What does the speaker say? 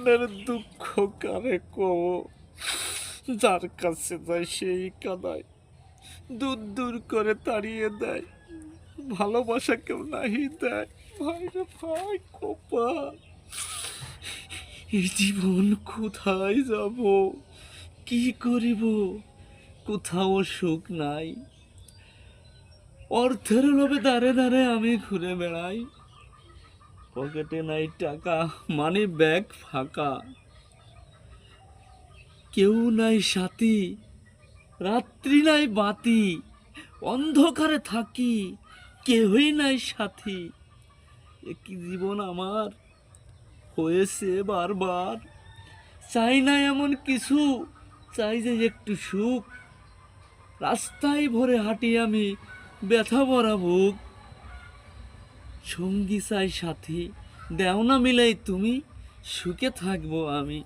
মনের দুঃখ কারে কব, যার কাছে যায় সেই কাদায়, দূর দূর করে তাড়িয়ে দেয়, ভালোবাসা কেউ নাহি দেয়। ভাই রে ভাই, কপাল, এই জীবন কোথায় যাব, কি করিব, কোথাও সুখ নাই। অর্থের লোভে দাঁড়ে দাঁড়ে আমি ঘুরে বেড়াই, পকেটে নাই টাকা, মানি ব্যাগ ফাঁকা, কেউ নাই সাথী, রাত্রি নাই বাতি, অন্ধকারে থাকি, কেহই নাই সাথী। একই জীবন আমার হয়েছে বারবার, চাই না এমন কিছু, চাই যে একটু সুখ। রাস্তায় ভরে হাঁটি আমি, ব্যথা ভরা বুক, সঙ্গী চাই সাথী, দেও না মিলাই তুমি, সুখে থাকবো আমি।